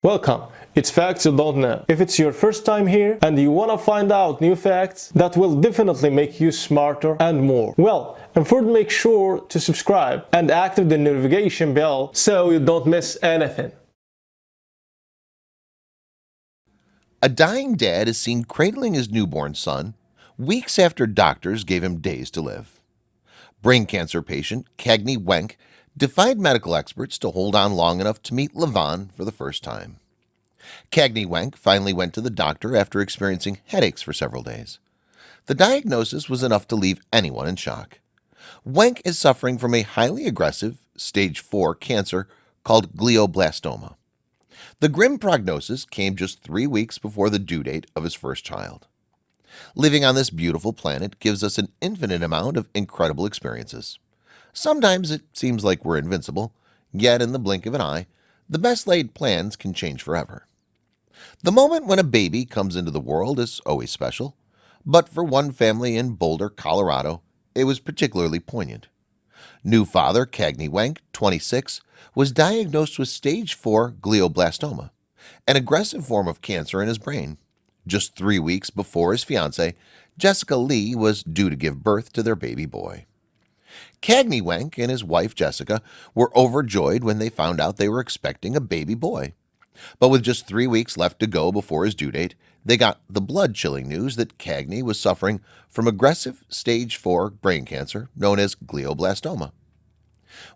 Welcome! It's Facts You Don't Know. If it's your first time here and you want to find out new facts that will definitely make you smarter and more, well, and first make sure to subscribe and activate the notification bell so you don't miss anything. A dying dad is seen cradling his newborn son weeks after doctors gave him days to live. Brain cancer patient Cagney Wenck defied medical experts to hold on long enough to meet Levon for the first time. Cagney Wenck finally went to the doctor after experiencing headaches for several days. The diagnosis was enough to leave anyone in shock. Wenck is suffering from a highly aggressive stage 4 cancer called glioblastoma. The grim prognosis came just 3 weeks before the due date of his first child. Living on this beautiful planet gives us an infinite amount of incredible experiences. Sometimes it seems like we're invincible, yet in the blink of an eye, the best laid plans can change forever. The moment when a baby comes into the world is always special, but for one family in Boulder, Colorado, it was particularly poignant. New father Cagney Wenck, 26, was diagnosed with stage 4 glioblastoma, an aggressive form of cancer in his brain, just 3 weeks before his fiancée, Jessica Lee, was due to give birth to their baby boy. Cagney Wenck and his wife Jessica were overjoyed when they found out they were expecting a baby boy. But with just 3 weeks left to go before his due date, they got the blood-chilling news that Cagney was suffering from aggressive stage 4 brain cancer known as glioblastoma.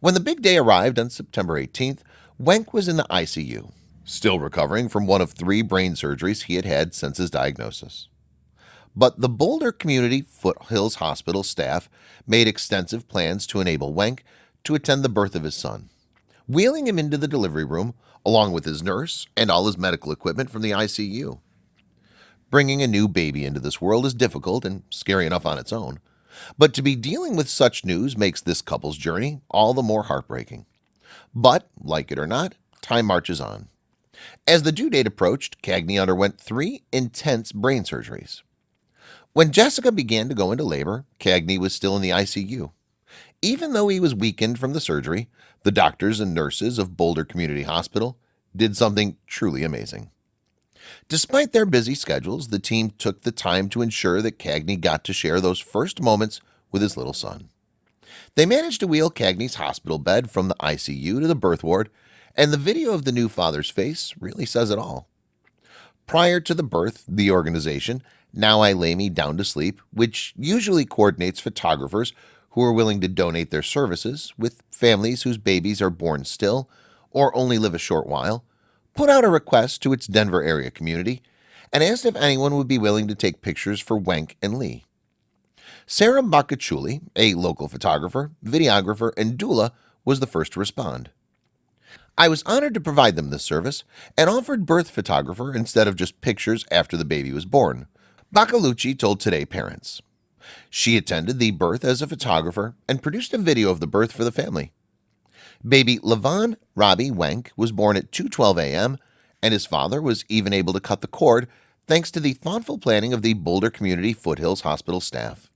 When the big day arrived on September 18th, Wenck was in the ICU, still recovering from one of 3 brain surgeries he had had since his diagnosis. But the Boulder Community Foothills Hospital staff made extensive plans to enable Wenck to attend the birth of his son, wheeling him into the delivery room along with his nurse and all his medical equipment from the ICU. Bringing a new baby into this world is difficult and scary enough on its own, but to be dealing with such news makes this couple's journey all the more heartbreaking. But, like it or not, time marches on. As the due date approached, Cagney underwent 3 intense brain surgeries. When Jessica began to go into labor, Cagney was still in the ICU. Even though he was weakened from the surgery, the doctors and nurses of Boulder Community Hospital did something truly amazing. Despite their busy schedules, the team took the time to ensure that Cagney got to share those first moments with his little son. They managed to wheel Cagney's hospital bed from the ICU to the birth ward, and the video of the new father's face really says it all. Prior to the birth, the organization, Now I Lay Me Down to Sleep, which usually coordinates photographers who are willing to donate their services with families whose babies are born still or only live a short while, put out a request to its Denver area community and asked if anyone would be willing to take pictures for Wenck and Lee. Sarah Baccachuli, a local photographer, videographer, and doula, was the first to respond. I was honored to provide them this service and offered birth photographer instead of just pictures after the baby was born, Baccachuli told Today Parents. She attended the birth as a photographer and produced a video of the birth for the family. Baby Levon Robbie Wenck was born at 2:12 a.m., and his father was even able to cut the cord thanks to the thoughtful planning of the Boulder Community Foothills Hospital staff.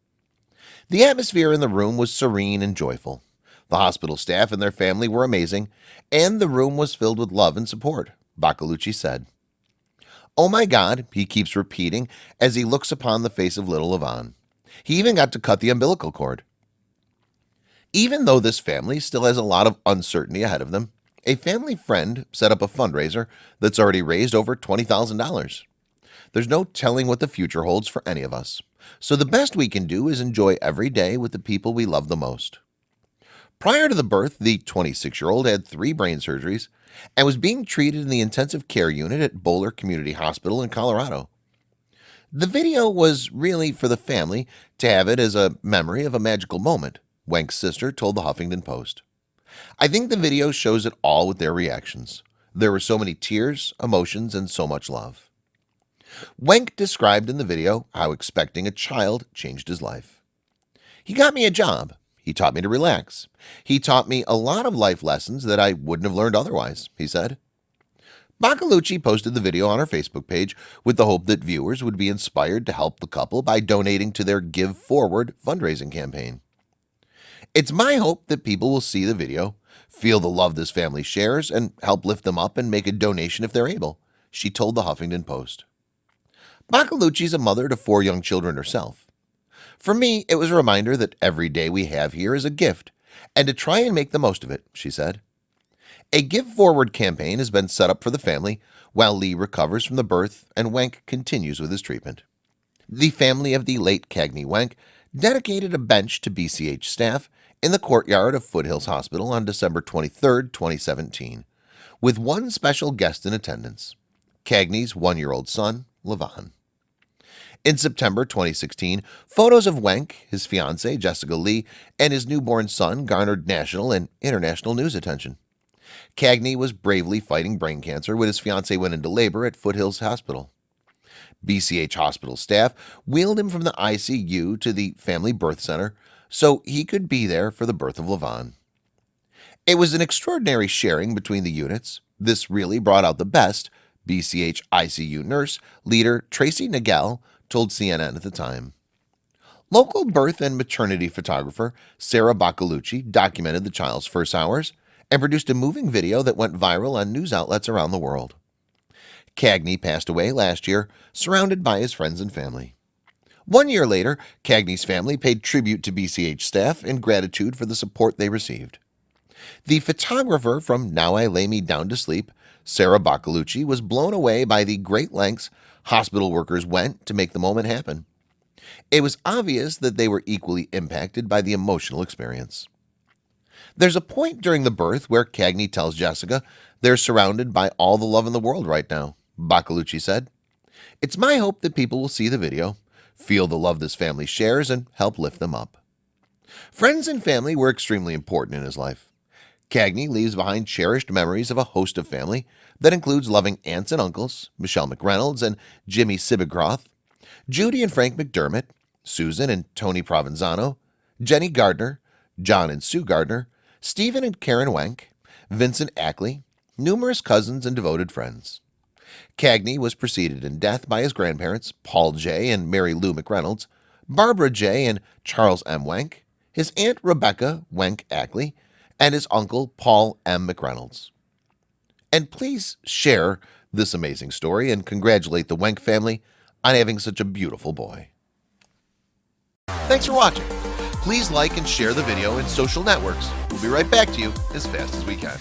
The atmosphere in the room was serene and joyful. The hospital staff and their family were amazing, and the room was filled with love and support, Baccachuli said. Oh my God, he keeps repeating as he looks upon the face of little Levon. He even got to cut the umbilical cord. Even though this family still has a lot of uncertainty ahead of them, a family friend set up a fundraiser that's already raised over $20,000. There's no telling what the future holds for any of us, so the best we can do is enjoy every day with the people we love the most. Prior to the birth, the 26-year-old had 3 brain surgeries and was being treated in the intensive care unit at Boulder Community Hospital in Colorado. The video was really for the family to have it as a memory of a magical moment, Wenck's sister told the Huffington Post. I think the video shows it all with their reactions. There were so many tears, emotions, and so much love. Wenck described in the video how expecting a child changed his life. He got me a job. He taught me to relax. He taught me a lot of life lessons that I wouldn't have learned otherwise, he said. Baccachuli posted the video on her Facebook page with the hope that viewers would be inspired to help the couple by donating to their Give Forward fundraising campaign. It's my hope that people will see the video, feel the love this family shares, and help lift them up and make a donation if they're able, she told the Huffington Post. Bacalucci's a mother to 4 young children herself. For me, it was a reminder that every day we have here is a gift, and to try and make the most of it, she said. A Give Forward campaign has been set up for the family while Lee recovers from the birth and Wenck continues with his treatment. The family of the late Cagney Wenck dedicated a bench to BCH staff in the courtyard of Foothills Hospital on December 23, 2017, with one special guest in attendance, Cagney's 1-year-old son, Levon. In September 2016, photos of Wenck, his fiancée Jessica Lee, and his newborn son garnered national and international news attention. Cagney was bravely fighting brain cancer when his fiancée went into labor at Foothills Hospital. BCH hospital staff wheeled him from the ICU to the family birth center so he could be there for the birth of Levon. It was an extraordinary sharing between the units. This really brought out the best, BCH ICU nurse leader Tracy Nagel told CNN at the time. Local birth and maternity photographer Sarah Bacalucci documented the child's first hours and produced a moving video that went viral on news outlets around the world. Cagney passed away last year, surrounded by his friends and family. 1 year later, Cagney's family paid tribute to BCH staff in gratitude for the support they received. The photographer from Now I Lay Me Down to Sleep, Sarah Bacalucci, was blown away by the great lengths hospital workers went to make the moment happen. It was obvious that they were equally impacted by the emotional experience. There's a point during the birth where Cagney tells Jessica they're surrounded by all the love in the world right now, Bacalucci said. It's my hope that people will see the video, feel the love this family shares, and help lift them up. Friends and family were extremely important in his life. Cagney leaves behind cherished memories of a host of family that includes loving aunts and uncles, Michelle McReynolds and Jimmy Sibigroth, Judy and Frank McDermott, Susan and Tony Provenzano, Jenny Gardner, John and Sue Gardner, Stephen and Karen Wenck, Vincent Ackley, numerous cousins and devoted friends. Cagney was preceded in death by his grandparents, Paul J. and Mary Lou McReynolds, Barbara J. and Charles M. Wenck, his aunt Rebecca Wenck Ackley, and his uncle Paul M. McReynolds. And please share this amazing story and congratulate the Wenck family on having such a beautiful boy. Thanks for watching. Please like and share the video in social networks. We'll be right back to you as fast as we can.